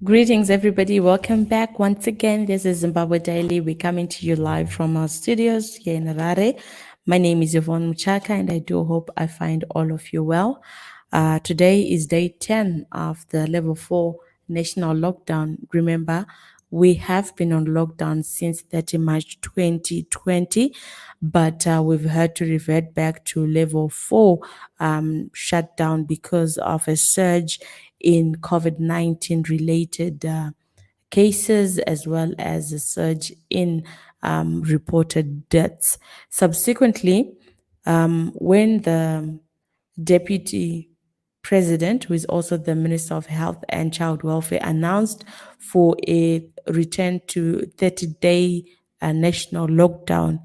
Greetings, everybody. Welcome back once again. This is Zimbabwe Daily. We're coming to you live from our studios here in Harare. My name is Yvonne Muchaka, and I do hope I find all of you well. Today is day 10 of the level 4 national lockdown. Remember, we have been on lockdown since 30 March 2020, but we've had to revert back to level 4 shutdown because of a surge in COVID-19 related cases, as well as a surge in reported deaths. Subsequently, when the deputy president, who is also the Minister of Health and Child Welfare, announced for a return to 30-day national lockdown,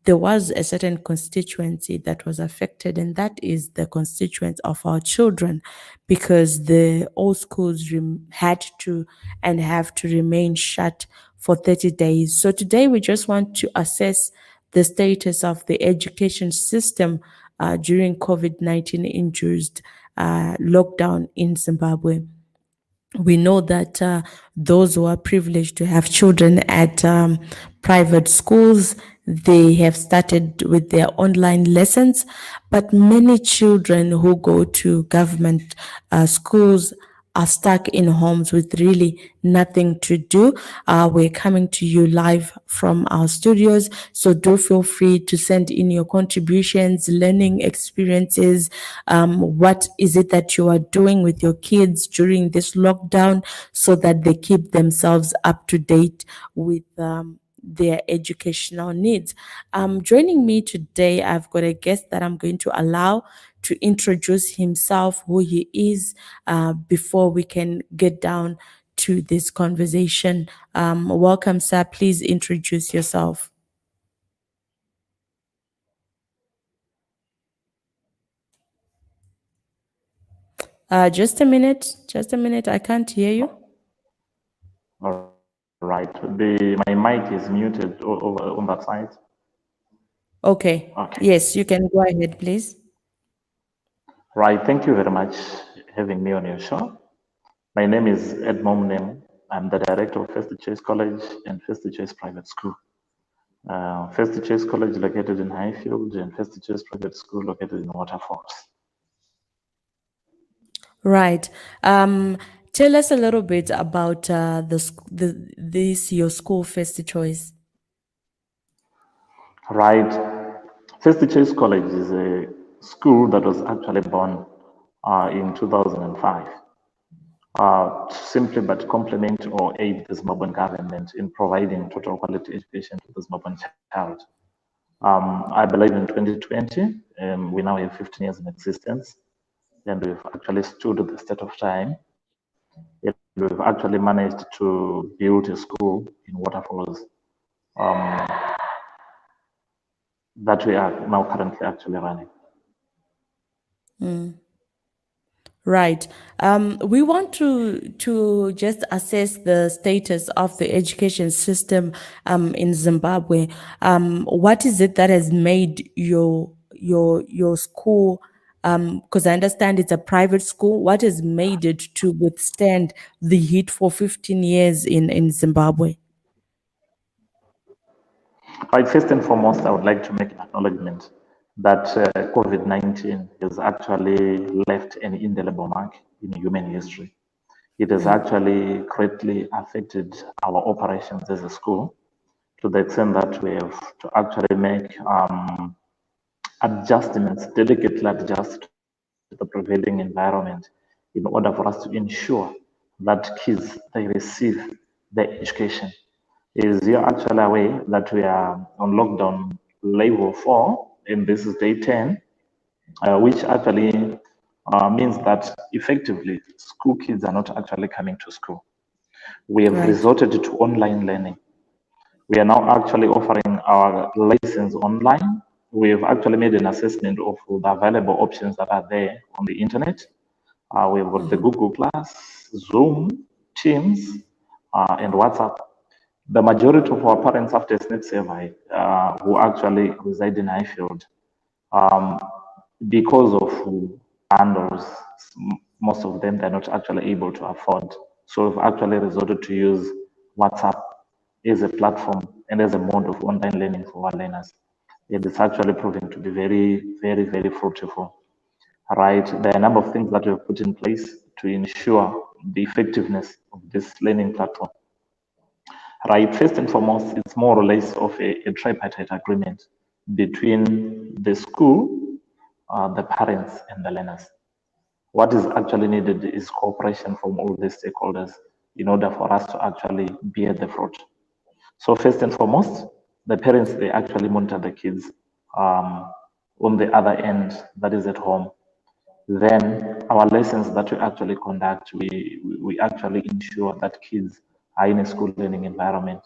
there was a certain constituency that was affected, and that is the constituents of our children, because the all schools had to and have to remain shut for 30 days. So today we just want to assess the status of the education system during COVID-19 induced lockdown in Zimbabwe. We know that those who are privileged to have children at private schools, they have started with their online lessons, but many children who go to government schools are stuck in homes with really nothing to do. We're coming to you live from our studios, so do feel free to send in your contributions, learning experiences. What is it that you are doing with your kids during this lockdown so that they keep themselves up to date with their educational needs? Joining me today, I've got a guest that I'm going to allow to introduce himself, who he is, before we can get down to this conversation. Welcome, sir. Please introduce yourself. Just a minute. Just a minute. I can't hear you. All right. My mic is muted over on that side. Okay. Yes, you can go ahead, please. Right. Thank you very much having me on your show. My name is Ed Momnem. I'm the director of First Choice College and First Choice Private School. First Choice College located in Highfield and First Choice Private School located in Waterfalls. Right. Tell us a little bit about this your school, First Choice. Right. First Choice College is a school that was actually born in 2005. Simply but complement or aid the Zimbabwean government in providing total quality education to the Zimbabwean child. I believe in 2020, we now have 15 years in existence, and we've actually stood the test of time. And we've actually managed to build a school in Waterfalls that we are now currently actually running. Right. We want to just assess the status of the education system in Zimbabwe. What is it that has made your school? Because I understand it's a private school. What has made it to withstand the heat for 15 years in Zimbabwe? Right, first and foremost, I would like to make an acknowledgement that COVID-19 has actually left an indelible mark in human history. It has actually greatly affected our operations as a school, to the extent that we have to actually make adjustments, delicately adjust to the prevailing environment in order for us to ensure that kids, they receive their education. Is you're actually aware that we are on lockdown level 4, and this is day 10, which actually means that effectively school kids are not actually coming to school. We have resorted to online learning. We are now actually offering our lessons online. We have actually made an assessment of the available options that are there on the internet. We've got the Google Class, Zoom, Teams, and WhatsApp. The majority of our parents, after a SNET survey, who actually reside in Highfield, because of bundles, most of them they're not actually able to afford So we've actually resorted to use WhatsApp as a platform and as a mode of online learning for our learners. And it's actually proving to be very, very, very fruitful. Right? There are a number of things that we have put in place to ensure the effectiveness of this learning platform. Right? First and foremost, it's more or less of a tripartite agreement between the school, the parents, and the learners. What is actually needed is cooperation from all the stakeholders in order for us to actually bear the fruit. So first and foremost, the parents, they actually monitor the kids um, on the other end, that is at home. Then our lessons that we actually conduct, we actually ensure that kids are in a school learning environment.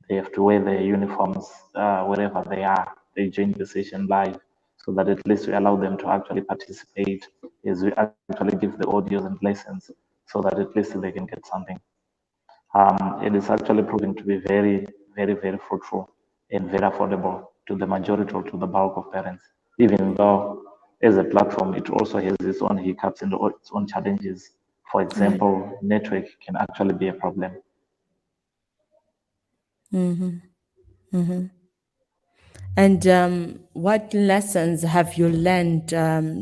They have to wear their uniforms wherever they are. They join the session live so that at least we allow them to actually participate as we actually give the audios and lessons so that at least they can get something. It is actually proving to be very, very, very fruitful and very affordable to the majority or to the bulk of parents, even though as a platform, it also has its own hiccups and its own challenges. For Right. example, network can actually be a problem. And what lessons have you learned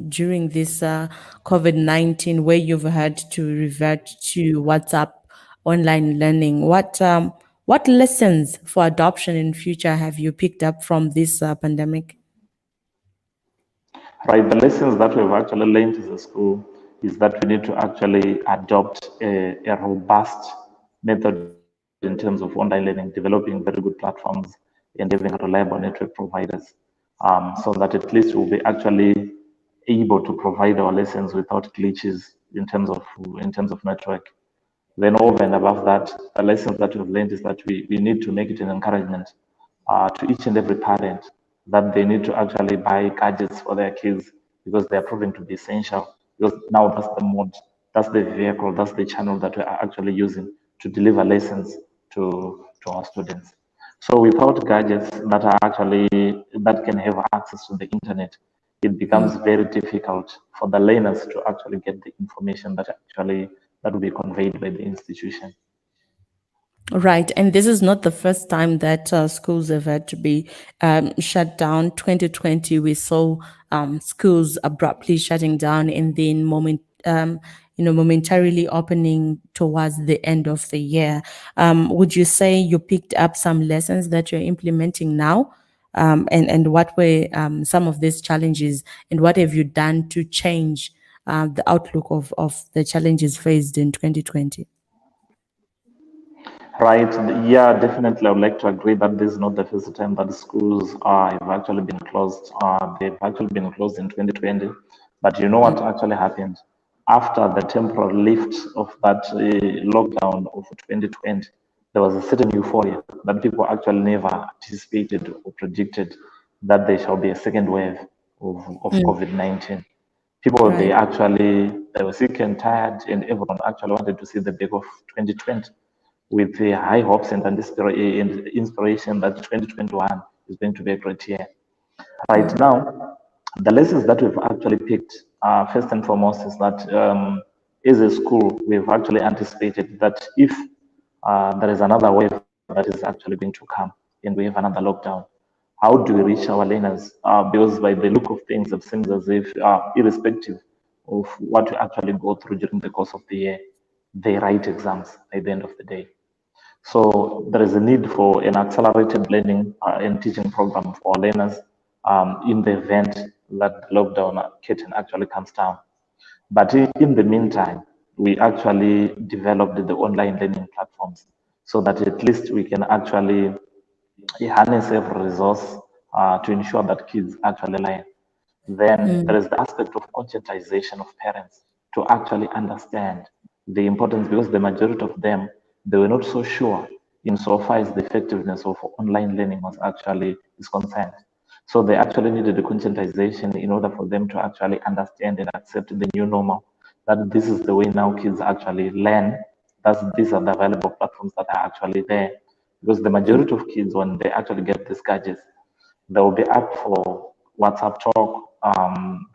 during this COVID-19 where you've had to revert to WhatsApp online learning? What lessons for adoption in future have you picked up from this pandemic? Right, the lessons that we've actually learned as a school is that we need to actually adopt a robust method in terms of online learning, developing very good platforms and having reliable network providers, so that at least we'll be actually able to provide our lessons without glitches in terms of network. Then over and above that, the lessons that we've learned is that we need to make it an encouragement to each and every parent that they need to actually buy gadgets for their kids because they are proving to be essential. Because now that's the mode, that's the vehicle, that's the channel that we are actually using to deliver lessons to our students. So without gadgets that are actually that can have access to the internet, it becomes very difficult for the learners to actually get the information that will be conveyed by the institution. Right. And this is not the first time that schools have had to be shut down. 2020, we saw schools abruptly shutting down and then momentarily opening towards the end of the year. Would you say you picked up some lessons that you're implementing now? And what were some of these challenges and what have you done to change the outlook of the challenges faced in 2020? Right. Yeah, definitely. I would like to agree that this is not the first time that schools have actually been closed. They've actually been closed in 2020. But you know what actually happened? After the temporary lift of that lockdown of 2020, there was a certain euphoria that people actually never anticipated or predicted that there shall be a second wave of Mm, COVID-19. People, right. they were sick and tired, and everyone actually wanted to see the back of 2020 with the high hopes and inspiration that 2021 is going to be a great year. Right now, the lessons that we've actually picked, first and foremost, is that as a school, we've actually anticipated that if there is another wave that is actually going to come and we have another lockdown, how do we reach our learners? Because by the look of things, it seems as if, irrespective of what we actually go through during the course of the year, they write exams at the end of the day. So there is a need for an accelerated learning and teaching program for learners in the event that the lockdown curtain actually comes down. But in the meantime, we actually developed the online learning platforms so that at least we can actually harness every resource to ensure that kids actually learn. Then there is the aspect of conscientization of parents to actually understand the importance because the majority of them they were not so sure insofar as the effectiveness of online learning was actually is concerned. So they actually needed the conscientization in order for them to actually understand and accept the new normal. That this is the way now kids actually learn. That these are the available platforms that are actually there. Because the majority of kids, when they actually get these gadgets, they will be up for WhatsApp talk.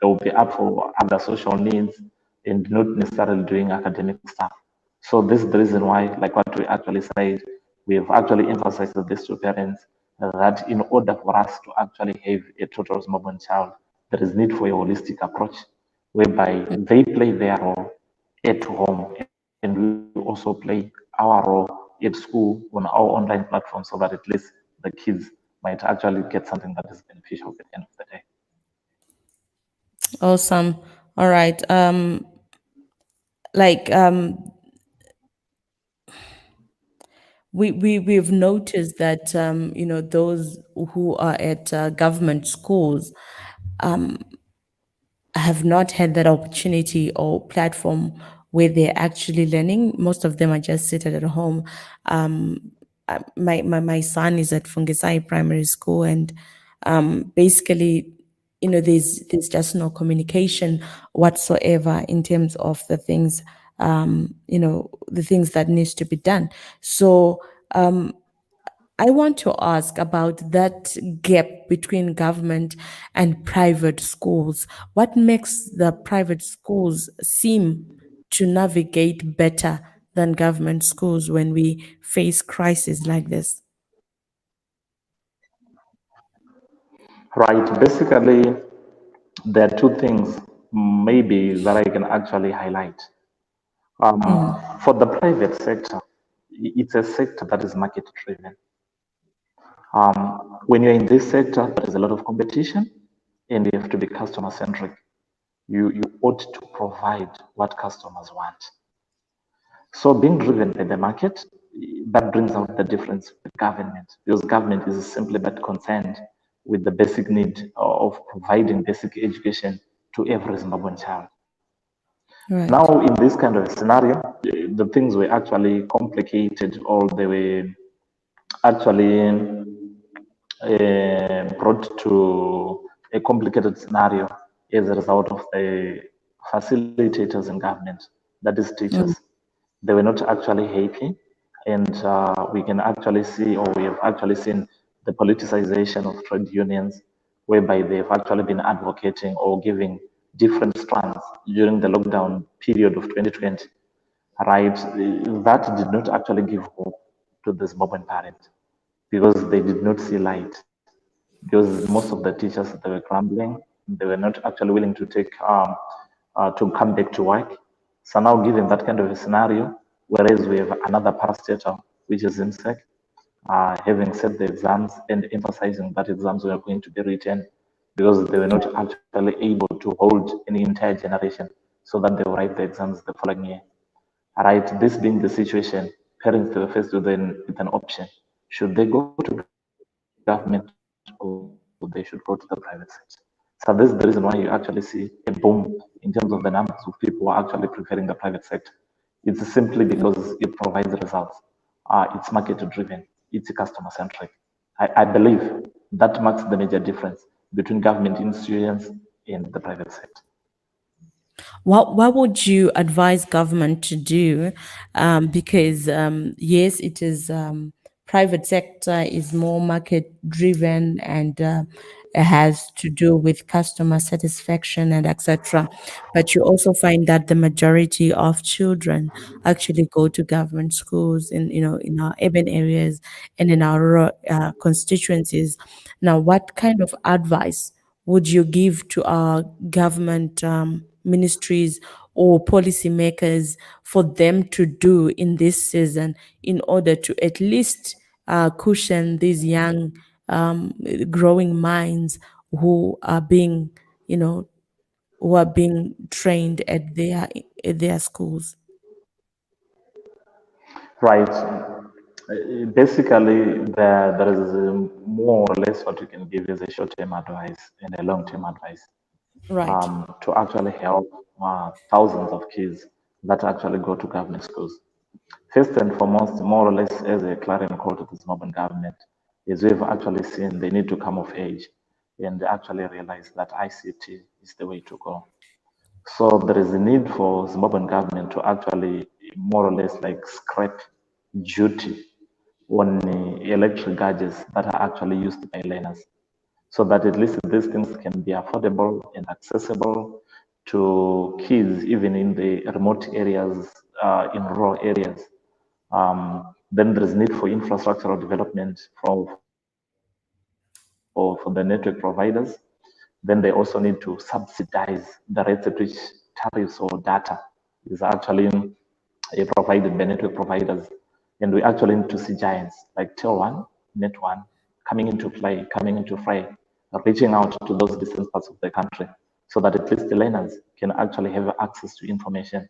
They will be up for other social needs and not necessarily doing academic stuff. So this is the reason why, like what we actually said, we have actually emphasized this to parents that in order for us to actually have a total mobile child, there is need for a holistic approach whereby they play their role at home and we also play our role at school on our online platform so that at least the kids might actually get something that is beneficial at the end of the day. Awesome. All right. Like we've noticed that those who are at government schools have not had that opportunity or platform where they're actually learning. Most of them are just seated at home. My son is at Fungisai Primary School, and basically, there's just no communication whatsoever in terms of the things, the things that needs to be done. So I want to ask about that gap between government and private schools. What makes the private schools seem to navigate better than government schools when we face crises like this? Right. Basically, there are two things maybe that I can actually highlight. For the private sector, it's a sector that is market driven. When you're in this sector, there is a lot of competition and you have to be customer centric. You ought to provide what customers want. So being driven by the market, that brings out the difference with government because government is simply but concerned with the basic need of providing basic education to every Zimbabwean child. Now, Right. in this kind of scenario, the things were actually complicated or they were actually brought to a complicated scenario as a result of the facilitators in government, that is teachers. Mm. They were not actually happy, and we can actually see, or we have actually seen, the politicization of trade unions, whereby they've actually been advocating or giving different strands during the lockdown period of 2020. Right, that did not actually give hope to this Zimbabwean parent because they did not see light because most of the teachers they were grumbling, they were not actually willing to take to come back to work. So now, given that kind of a scenario, whereas we have another parastatal, which is IMSEC, having set the exams and emphasizing that exams were going to be written because they were not actually able to hold an entire generation so that they will write the exams the following year. Right, this being the situation, parents were faced with an option. Should they go to government or they should go to the private sector? So this is the reason why you actually see a boom in terms of the numbers of people who are actually preferring the private sector. It's simply because it provides results. It's market driven. It's customer centric. I believe that marks the major difference between government institutions and the private sector. What would you advise government to do? Because yes, it is private sector is more market driven and it has to do with customer satisfaction and etc. But you also find that the majority of children actually go to government schools in our urban areas and in our rural constituencies. Now, what kind of advice would you give to our government ministries or policymakers for them to do in this season in order to at least cushion these young growing minds who are being you know who are being trained at their schools? Right. Basically, there is more or less what you can give is a short-term advice and a long-term advice Right. to actually help thousands of kids that actually go to government schools. First and foremost, more or less as a clarion call to this modern government, is we've actually seen they need to come of age and actually realize that ICT is the way to go. So there is a need for Zimbabwean government to actually more or less like scrap duty on electric gadgets that are actually used by learners so that at least these things can be affordable and accessible to kids even in the remote areas in rural areas. Then there is need for infrastructural development for the network providers. Then they also need to subsidize the rates at which tariffs or data is actually provided by network providers. And we actually need to see giants like Tel1, Net1 coming into fray, reaching out to those distant parts of the country so that at least the learners can actually have access to information.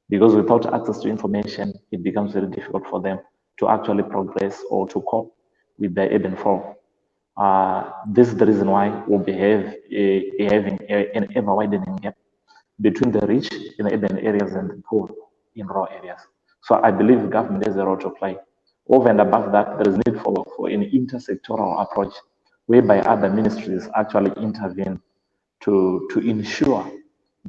Because without access to information, it becomes very difficult for them to actually progress or to cope with the ebb and flow. This is the reason why we'll be having an ever widening gap between the rich in urban areas and the poor in rural areas. So I believe government has a role to play. Over and above that, there is need for an intersectoral approach whereby other ministries actually intervene to ensure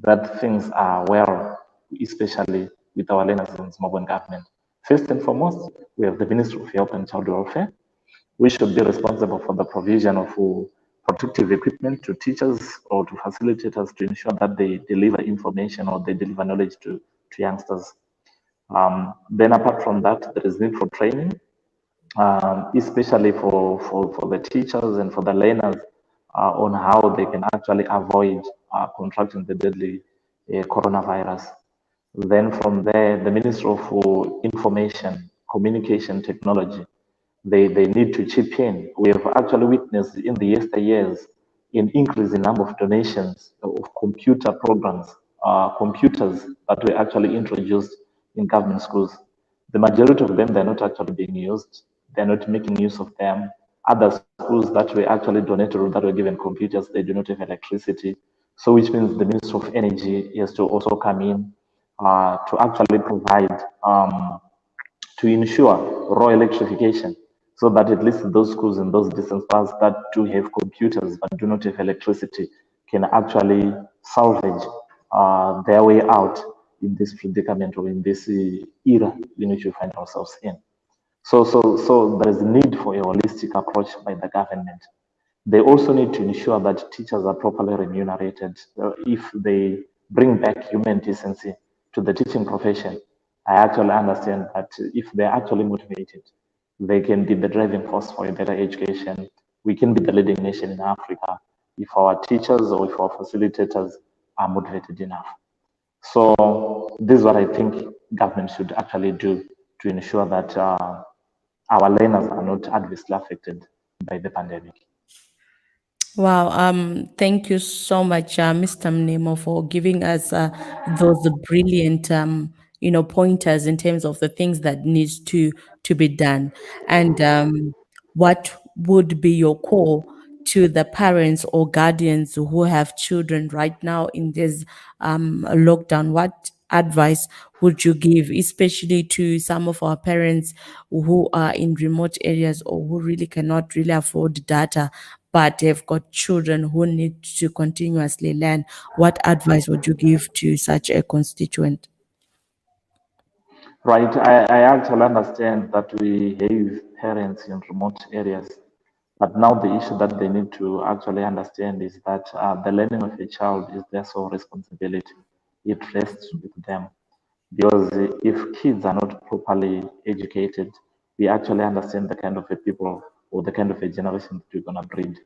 that things are well, especially with our learners in Zimbabwean government. First and foremost, we have the Ministry of Health and Child Welfare, we should be responsible for the provision of protective equipment to teachers or to facilitators to ensure that they deliver information or they deliver knowledge to youngsters. Then apart from that, there is need for training, especially for the teachers and for the learners on how they can actually avoid contracting the deadly coronavirus. Then from there, the Ministry of Information, Communication Technology, they need to chip in. We have actually witnessed in the yesteryears an increase in number of donations of computer programs, computers that were actually introduced in government schools. The majority of them, they're not actually being used. They're not making use of them. Other schools that were actually donated or that were given computers, they do not have electricity. So which means the Ministry of Energy has to also come in to actually provide to ensure raw electrification so that at least those schools in those distant parts that do have computers but do not have electricity can actually salvage their way out in this predicament or in this era in which we find ourselves in. So there is need for a holistic approach by the government. They also need to ensure that teachers are properly remunerated. If they bring back human decency to the teaching profession, I actually understand that if they're actually motivated, they can be the driving force for a better education. We can be the leading nation in Africa if our teachers or if our facilitators are motivated enough. So this is what I think government should actually do to ensure that our learners are not adversely affected by the pandemic. Wow, thank you so much, Mr. Mnemo, for giving us those brilliant, pointers in terms of the things that needs to be done, and what would be your call to the parents or guardians who have children right now in this lockdown? What advice would you give, especially to some of our parents who are in remote areas or who really cannot really afford data, but they've got children who need to continuously learn? What advice would you give to such a constituent? Right. I actually understand that we have parents in remote areas, but now the issue that they need to actually understand is that the learning of a child is their sole responsibility. It rests with them. Because if kids are not properly educated, we actually understand the kind of a people or the kind of a generation that we're going to breed.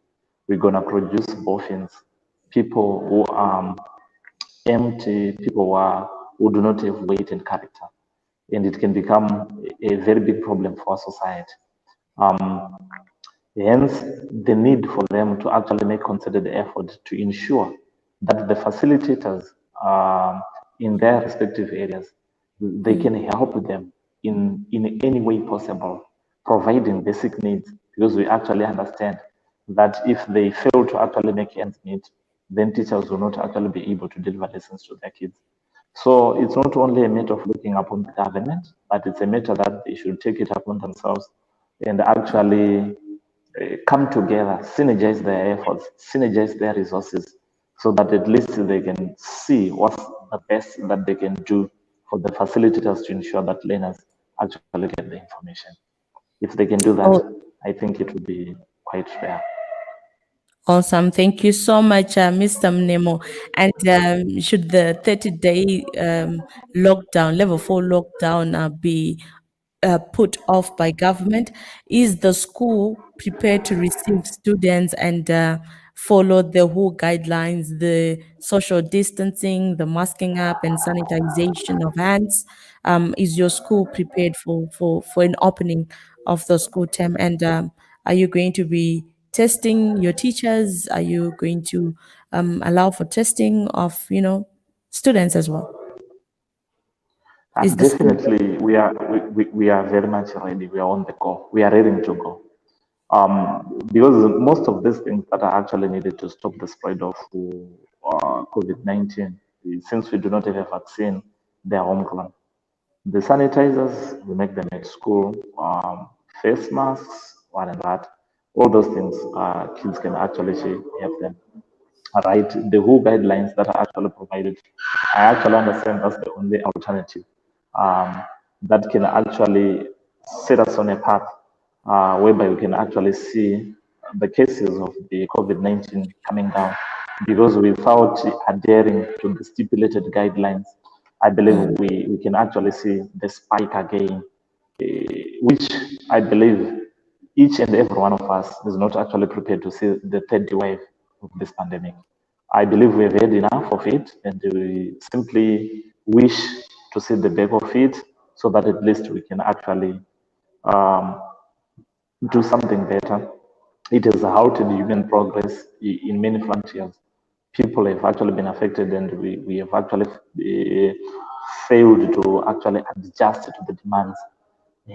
We're going to produce boffins, people who are empty, people who do not have weight and character. And it can become a very big problem for society. Um, Hence, the need for them to actually make concerted effort to ensure that the facilitators in their respective areas, they can help them in any way possible, providing basic needs, because we actually understand that if they fail to actually make ends meet, then teachers will not actually be able to deliver lessons to their kids. So it's not only a matter of looking upon the government, but it's a matter that they should take it upon themselves and actually come together, synergize their efforts, synergize their resources, so that at least they can see what's the best that they can do for the facilitators to ensure that learners actually get the information. If they can do that, Oh, I think it would be quite fair. Awesome. Thank you so much, Mr. Mnemo. And should the 30-day lockdown, level 4 lockdown, be put off by government, is the school prepared to receive students and follow the WHO guidelines, the social distancing, the masking up, and sanitization of hands? Is your school prepared for an opening of the school term? And are you going to be testing your teachers? Are you going to allow for testing of students as well? Is the school ready? Definitely, we are very much ready. We are on the go. We are ready to go. Because most of these things that are actually needed to stop the spread of COVID-19, since we do not have a vaccine, they are homegrown. The sanitizers, we make them at school, face masks, what and that. All those things, kids can actually have them. Right, the WHO guidelines that are actually provided, I actually understand that's the only alternative um, that can actually set us on a path whereby we can actually see the cases of the COVID-19 coming down. Because without adhering to the stipulated guidelines, I believe Mm. we can actually see the spike again, which I believe each and every one of us is not actually prepared to see the third wave of this pandemic. I believe we've had enough of it, and we simply wish to see the back of it so that at least we can actually um, do something better. It has halted human progress in many frontiers. People have actually been affected, and we have actually failed to actually adjust to the demands.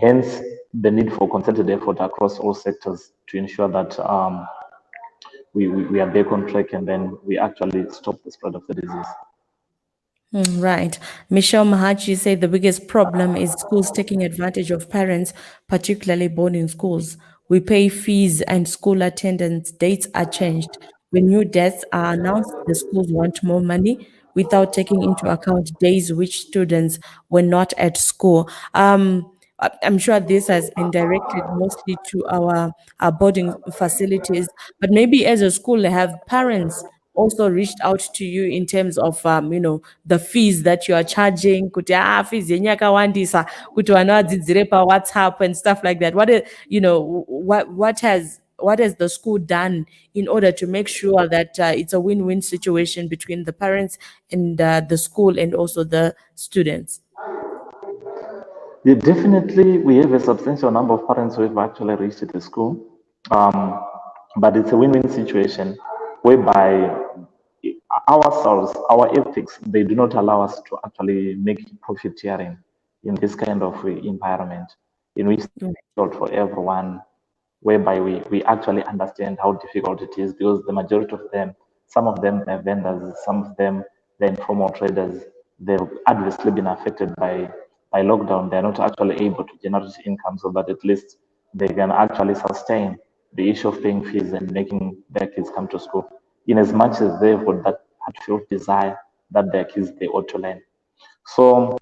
Hence, the need for concerted effort across all sectors to ensure that we are back on track and then we actually stop the spread of the disease. Right. Michelle Mahachi said the biggest problem is schools taking advantage of parents, particularly boarding schools. We pay fees and school attendance dates are changed. When new deaths are announced, the schools want more money without taking into account days which students were not at school. I'm sure this has been directed mostly to our boarding facilities, but maybe as a school, have parents also reached out to you in terms of the fees that you are charging, kuti fees yenyu yakawandisa, kuti vana vadzidzire pa WhatsApp and stuff like that. What has the school done in order to make sure that it's a win-win situation between the parents and the school and also the students? Yeah, definitely, we have a substantial number of parents who have actually reached the school, um, but it's a win-win situation whereby ourselves, our ethics, they do not allow us to actually make profiteering in this kind of environment in which difficult for everyone, whereby we actually understand how difficult it is because the majority of them, some of them are vendors, some of them they're informal traders. They've adversely been affected by lockdown. They're not actually able to generate income so that at least they can actually sustain the issue of paying fees and making their kids come to school. In as much as they've got that heartfelt desire that their kids they ought to learn. So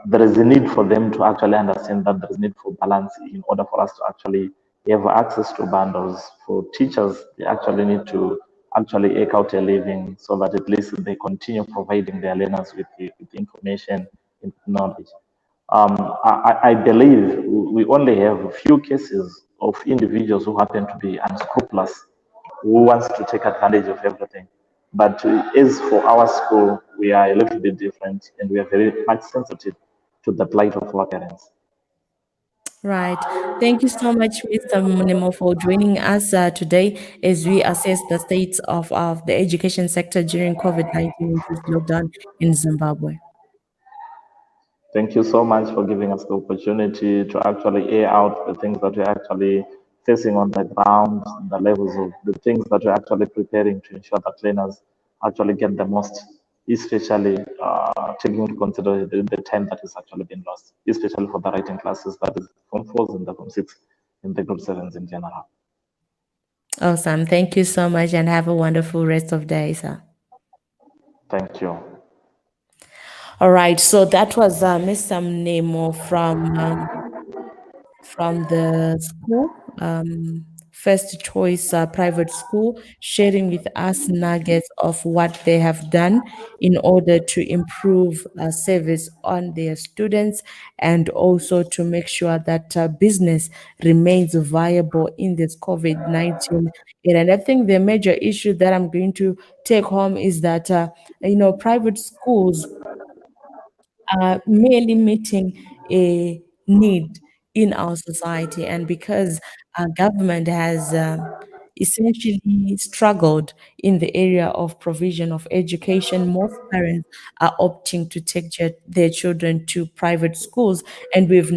there is a need for them to actually understand that there is need for balance in order for us to actually have access to bundles. For teachers, they actually need to actually eke out a living so that at least they continue providing their learners with information and knowledge. I believe we only have a few cases of individuals who happen to be unscrupulous, who wants to take advantage of everything. But as for our school, we are a little bit different and we are very much sensitive to the plight of our parents. Right. Thank you so much, Mr. Munemo, for joining us today as we assess the state of the education sector during COVID-19 induced lockdown in Zimbabwe. Thank you so much for giving us the opportunity to actually air out the things that we're actually facing on the ground, the levels of the things that we're actually preparing to ensure that learners actually get the most, especially taking into consideration the time that is actually being lost, especially for the writing classes, that is from fours and the from six and the group sevens in general. Awesome. Thank you so much and have a wonderful rest of day, sir. Thank you. All right. So that was Mr. Mnemo from the school first choice private school, sharing with us nuggets of what they have done in order to improve service on their students and also to make sure that business remains viable in this COVID-19 era. And I think the major issue that I'm going to take home is that, private schools merely meeting a need in our society. And because our government has essentially struggled in the area of provision of education, most parents are opting to take their children to private schools. And we've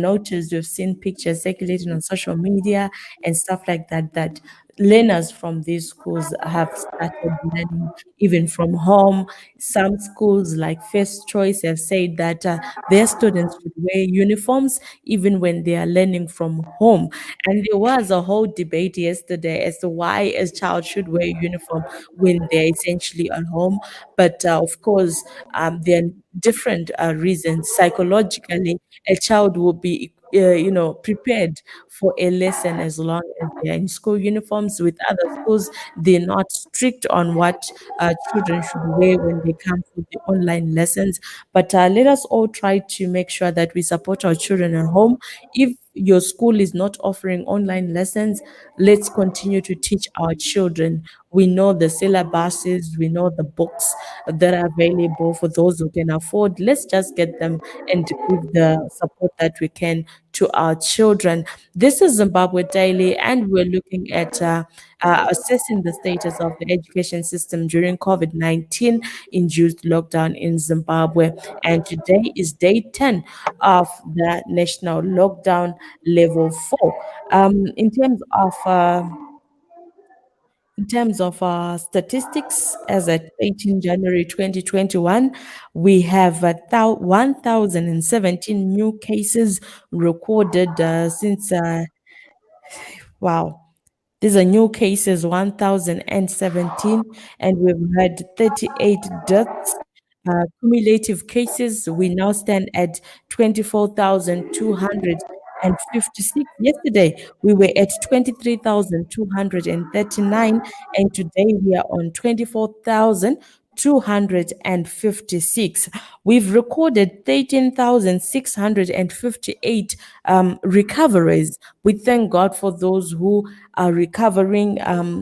seen pictures circulating on social media and stuff like that, that learners from these schools have started learning even from home. Some schools, like First Choice, have said that their students should wear uniforms even when they are learning from home. And there was a whole debate yesterday as to why a child should wear a uniform when they're essentially at home. But of course, there are different reasons. Psychologically, a child will be prepared for a lesson as long as they're in school uniforms. With other schools, they're not strict on what children should wear when they come for the online lessons. But let us all try to make sure that we support our children at home. If your school is not offering online lessons, let's continue to teach our children. We know the syllabuses, we know the books that are available for those who can afford. Let's just get them and give the support that we can to our children. This is Zimbabwe Daily, and we're looking at assessing the status of the education system during COVID-19 induced lockdown in Zimbabwe. And today is day 10 of the national lockdown level 4. In terms of statistics, as at 18 January 2021, we have 1,017 new cases recorded since, wow, these are new cases, 1,017, and we've had 38 deaths. Cumulative cases, we now stand at 24,256. Yesterday, we were at 23,239, and today we are on 24,256. We've recorded 13,658 recoveries. We thank God for those who are recovering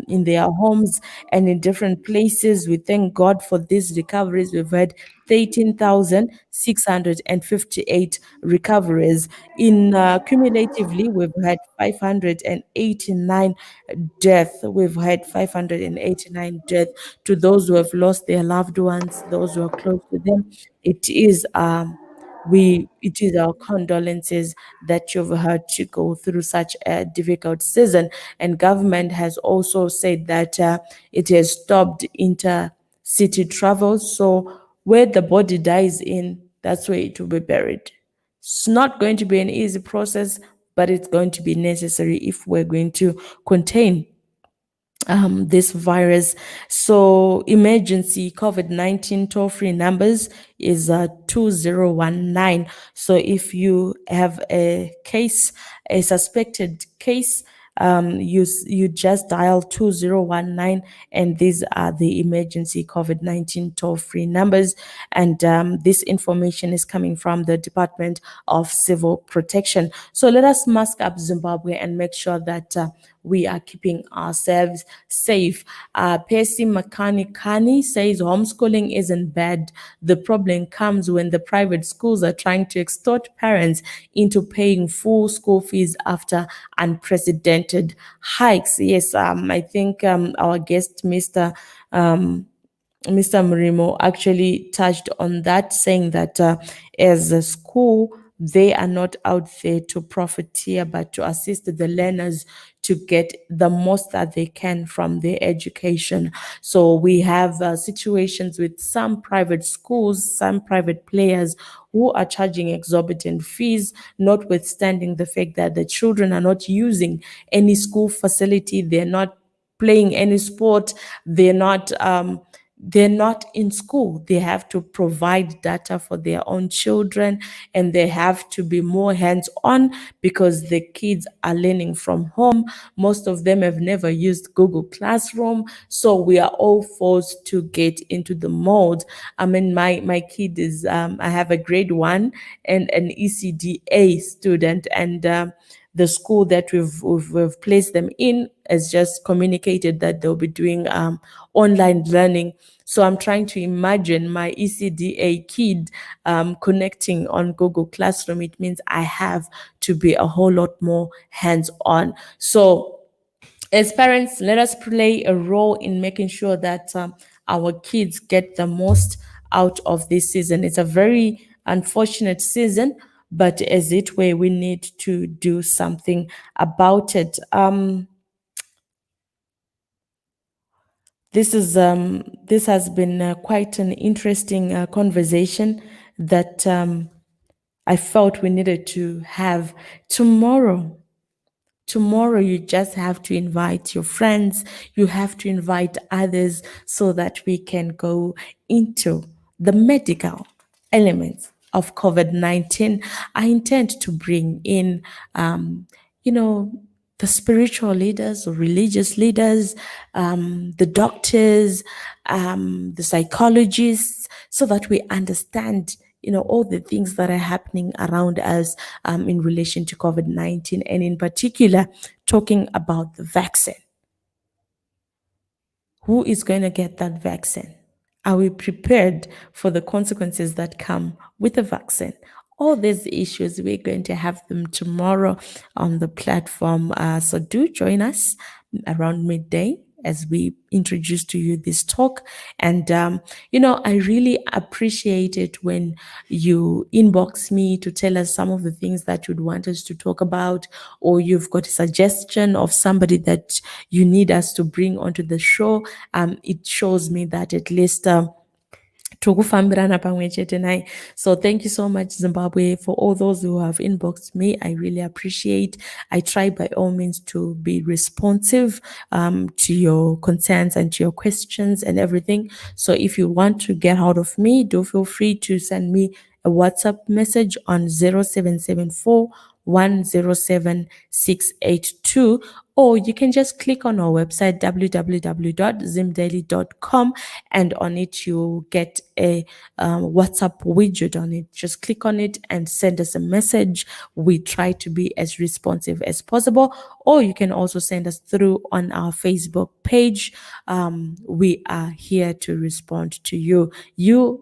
in their homes and in different places. We thank God for these recoveries. We've had 13,658 recoveries. In cumulatively, we've had 589 deaths. We've had 589 deaths. To those who have lost their loved ones, those who are close to them, it is our condolences that you've had to go through such a difficult season. And government has also said that it has stopped intercity travel. So where the body dies in, that's where it will be buried. It's not going to be an easy process, but it's going to be necessary if we're going to contain this virus. So emergency COVID-19 toll-free numbers is 2019. So if you have a case, a suspected case, you just dial 2019, and these are the emergency COVID-19 toll-free numbers. And this information is coming from the Department of Civil Protection. So let us mask up Zimbabwe and make sure that we are keeping ourselves safe. Percy Makanikani says homeschooling isn't bad. The problem comes when the private schools are trying to extort parents into paying full school fees after unprecedented hikes. Yes, I think our guest, Mr. Murimo, actually touched on that, saying that as a school, they are not out there to profiteer, but to assist the learners to get the most that they can from their education. So we have situations with some private schools, some private players who are charging exorbitant fees, notwithstanding the fact that the children are not using any school facility, they're not playing any sport, they're not they're not in school. They have to provide data for their own children, and they have to be more hands on because the kids are learning from home. Most of them have never used Google Classroom. So we are all forced to get into the mode. I mean, my kid is, I have a grade one and an ECDA student, and the school that we've placed them in has just communicated that they'll be doing online learning. So I'm trying to imagine my ECDA kid connecting on Google Classroom. It means I have to be a whole lot more hands on. So as parents, let us play a role in making sure that our kids get the most out of this season. It's a very unfortunate season, but as it were, we need to do something about it. This has been quite an interesting conversation that I felt we needed to have tomorrow. Tomorrow, you just have to invite your friends, you have to invite others so that we can go into the medical elements of COVID 19. I intend to bring in, you know, the spiritual leaders or religious leaders, the doctors, the psychologists, so that we understand, all the things that are happening around us in relation to COVID 19, and in particular, talking about the vaccine. Who is going to get that vaccine? Are we prepared for the consequences that come with the vaccine? All these issues, we're going to have them tomorrow on the platform. So do join us around midday as we introduce to you this talk. And, I really appreciate it when you inbox me to tell us some of the things that you'd want us to talk about, or you've got a suggestion of somebody that you need us to bring onto the show. It shows me that at least tokufambirana pamwe chete naye. So thank you so much, Zimbabwe, for all those who have inboxed me. I really appreciate. I try by all means to be responsive to your concerns and to your questions and everything. So if you want to get hold of me, do feel free to send me a WhatsApp message on 0774 107682, or you can just click on our website www.zimdaily.com, and on it you'll get a WhatsApp widget on it. Just click on it and send us a message. We try to be as responsive as possible, or you can also send us through on our Facebook page. We are here to respond to you.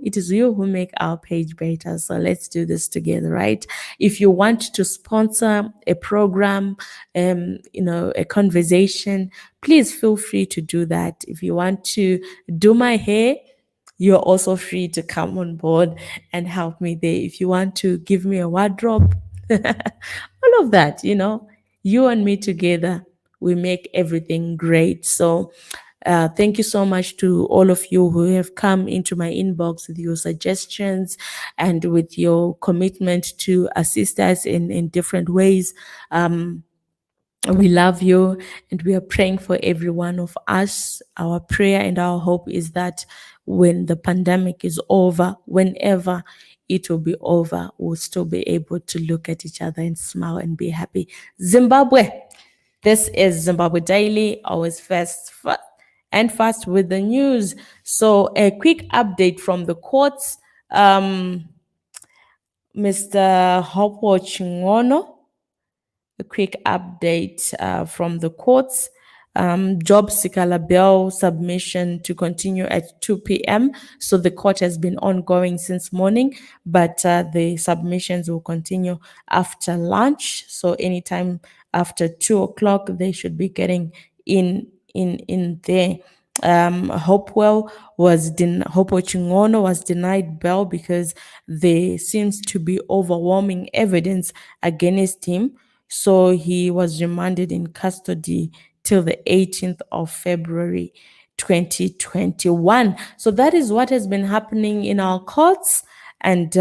It is you who make our page better. So let's do this together, right? If you want to sponsor a program, a conversation, please feel free to do that. If you want to do my hair, you're also free to come on board and help me there. If you want to give me a wardrobe, all of that, you and me together, we make everything great. So thank you so much to all of you who have come into my inbox with your suggestions and with your commitment to assist us in different ways. We love you, and we are praying for every one of us. Our prayer and our hope is that when the pandemic is over, whenever it will be over, we'll still be able to look at each other and smile and be happy. Zimbabwe, this is Zimbabwe Daily, always and fast with the news. So a quick update from the courts. Mr. Hopo Chingono, a quick update from the courts. Job seeker bail submission to continue at 2 p.m. So the court has been ongoing since morning, but the submissions will continue after lunch. So anytime after 2 o'clock, they should be getting in there. Hopo Chingono was denied bail because there seems to be overwhelming evidence against him. So he was remanded in custody till the 18th of February 2021. So that is what has been happening in our courts. And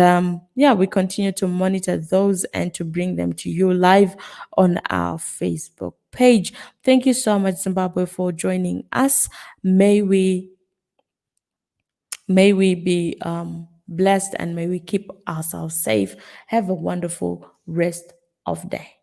we continue to monitor those and to bring them to you live on our Facebook page. Thank you so much, Zimbabwe, for joining us. May we May we be blessed and may we keep ourselves safe. Have a wonderful rest of day.